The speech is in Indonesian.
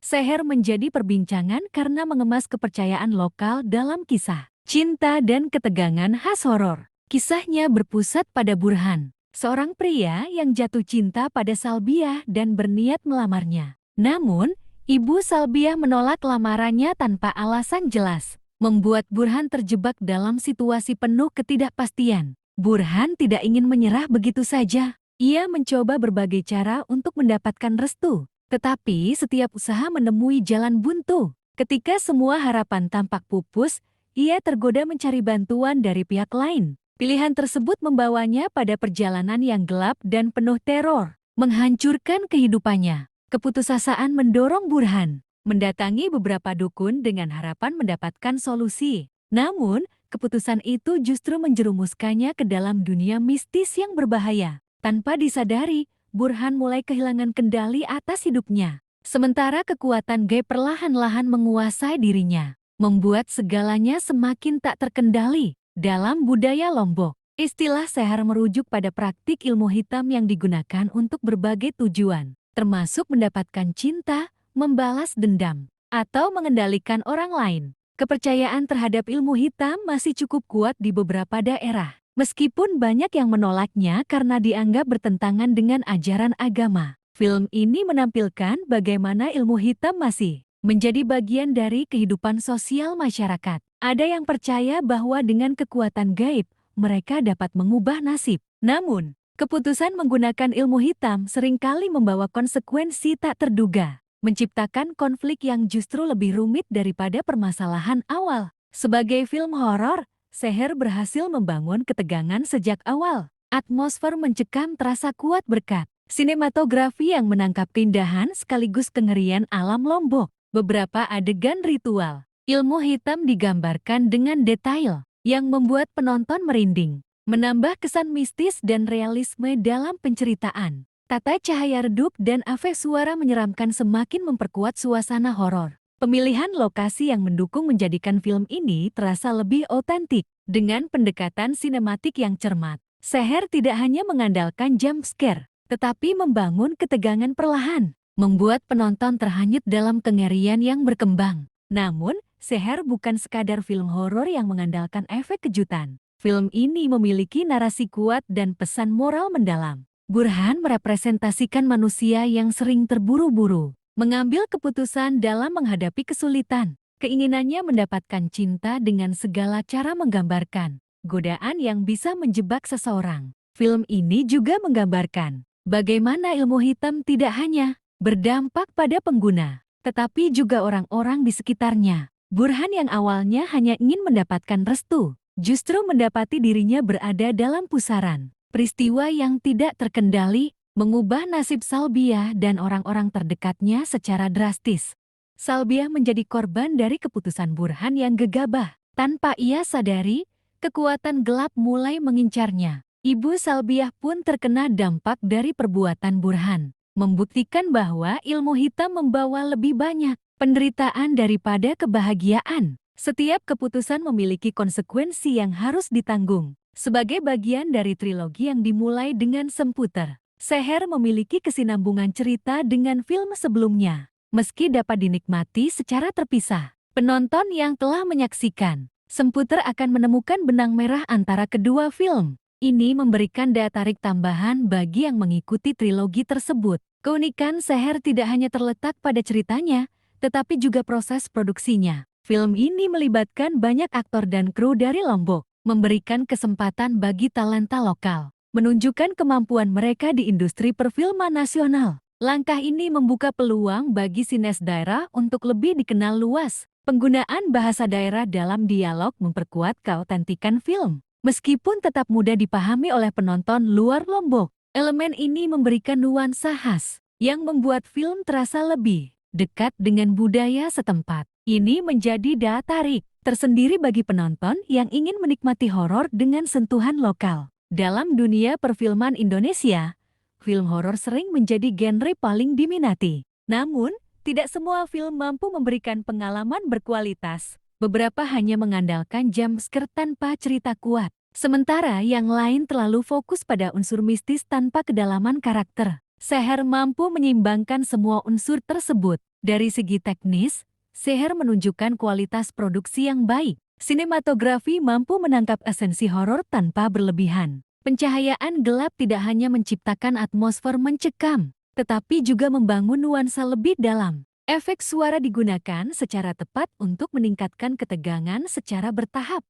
Seher menjadi perbincangan karena mengemas kepercayaan lokal dalam kisah cinta dan ketegangan khas horor. Kisahnya berpusat pada Burhan, seorang pria yang jatuh cinta pada Salbiah dan berniat melamarnya. Namun, ibu Salbiah menolak lamarannya tanpa alasan jelas, membuat Burhan terjebak dalam situasi penuh ketidakpastian. Burhan tidak ingin menyerah begitu saja. Ia mencoba berbagai cara untuk mendapatkan restu, tetapi setiap usaha menemui jalan buntu. Ketika semua harapan tampak pupus, ia tergoda mencari bantuan dari pihak lain. Pilihan tersebut membawanya pada perjalanan yang gelap dan penuh teror, menghancurkan kehidupannya. Keputusasaan mendorong Burhan mendatangi beberapa dukun dengan harapan mendapatkan solusi. Namun, keputusan itu justru menjerumuskannya ke dalam dunia mistis yang berbahaya. Tanpa disadari, Burhan mulai kehilangan kendali atas hidupnya. Sementara kekuatan gaib perlahan-lahan menguasai dirinya, membuat segalanya semakin tak terkendali. Dalam budaya Lombok, istilah seher merujuk pada praktik ilmu hitam yang digunakan untuk berbagai tujuan, termasuk mendapatkan cinta, membalas dendam, atau mengendalikan orang lain. Kepercayaan terhadap ilmu hitam masih cukup kuat di beberapa daerah, meskipun banyak yang menolaknya karena dianggap bertentangan dengan ajaran agama. Film ini menampilkan bagaimana ilmu hitam masih menjadi bagian dari kehidupan sosial masyarakat. Ada yang percaya bahwa dengan kekuatan gaib, mereka dapat mengubah nasib. Namun, keputusan menggunakan ilmu hitam seringkali membawa konsekuensi tak terduga, menciptakan konflik yang justru lebih rumit daripada permasalahan awal. Sebagai film horor, Seher berhasil membangun ketegangan sejak awal. Atmosfer mencekam terasa kuat berkat sinematografi yang menangkap keindahan sekaligus kengerian alam Lombok. Beberapa adegan ritual ilmu hitam digambarkan dengan detail yang membuat penonton merinding, menambah kesan mistis dan realisme dalam penceritaan. Tata cahaya redup dan efek suara menyeramkan semakin memperkuat suasana horor. Pemilihan lokasi yang mendukung menjadikan film ini terasa lebih otentik. Dengan pendekatan sinematik yang cermat, Seher tidak hanya mengandalkan jump scare, tetapi membangun ketegangan perlahan, membuat penonton terhanyut dalam kengerian yang berkembang. Namun, Seher bukan sekadar film horor yang mengandalkan efek kejutan. Film ini memiliki narasi kuat dan pesan moral mendalam. Burhan merepresentasikan manusia yang sering terburu-buru, mengambil keputusan dalam menghadapi kesulitan. Keinginannya mendapatkan cinta dengan segala cara menggambarkan godaan yang bisa menjebak seseorang. Film ini juga menggambarkan bagaimana ilmu hitam tidak hanya berdampak pada pengguna, tetapi juga orang-orang di sekitarnya. Burhan yang awalnya hanya ingin mendapatkan restu, justru mendapati dirinya berada dalam pusaran peristiwa yang tidak terkendali, mengubah nasib Salbiah dan orang-orang terdekatnya secara drastis. Salbiah menjadi korban dari keputusan Burhan yang gegabah. Tanpa ia sadari, kekuatan gelap mulai mengincarnya. Ibu Salbiah pun terkena dampak dari perbuatan Burhan, membuktikan bahwa ilmu hitam membawa lebih banyak penderitaan daripada kebahagiaan. Setiap keputusan memiliki konsekuensi yang harus ditanggung. Sebagai bagian dari trilogi yang dimulai dengan Semputer, Seher memiliki kesinambungan cerita dengan film sebelumnya. Meski dapat dinikmati secara terpisah, penonton yang telah menyaksikan Semputer akan menemukan benang merah antara kedua film. Ini memberikan daya tarik tambahan bagi yang mengikuti trilogi tersebut. Keunikan Seher tidak hanya terletak pada ceritanya, tetapi juga proses produksinya. Film ini melibatkan banyak aktor dan kru dari Lombok, memberikan kesempatan bagi talenta lokal, menunjukkan kemampuan mereka di industri perfilman nasional. Langkah ini membuka peluang bagi sines daerah untuk lebih dikenal luas. Penggunaan bahasa daerah dalam dialog memperkuat keautentikan film. Meskipun tetap mudah dipahami oleh penonton luar Lombok, elemen ini memberikan nuansa khas yang membuat film terasa lebih dekat dengan budaya setempat. Ini menjadi daya tarik tersendiri bagi penonton yang ingin menikmati horor dengan sentuhan lokal. Dalam dunia perfilman Indonesia, film horor sering menjadi genre paling diminati. Namun, tidak semua film mampu memberikan pengalaman berkualitas. Beberapa hanya mengandalkan jump scare tanpa cerita kuat. Sementara yang lain terlalu fokus pada unsur mistis tanpa kedalaman karakter. Seher mampu menyeimbangkan semua unsur tersebut. Dari segi teknis, Seher menunjukkan kualitas produksi yang baik. Sinematografi mampu menangkap esensi horor tanpa berlebihan. Pencahayaan gelap tidak hanya menciptakan atmosfer mencekam, tetapi juga membangun nuansa lebih dalam. Efek suara digunakan secara tepat untuk meningkatkan ketegangan secara bertahap.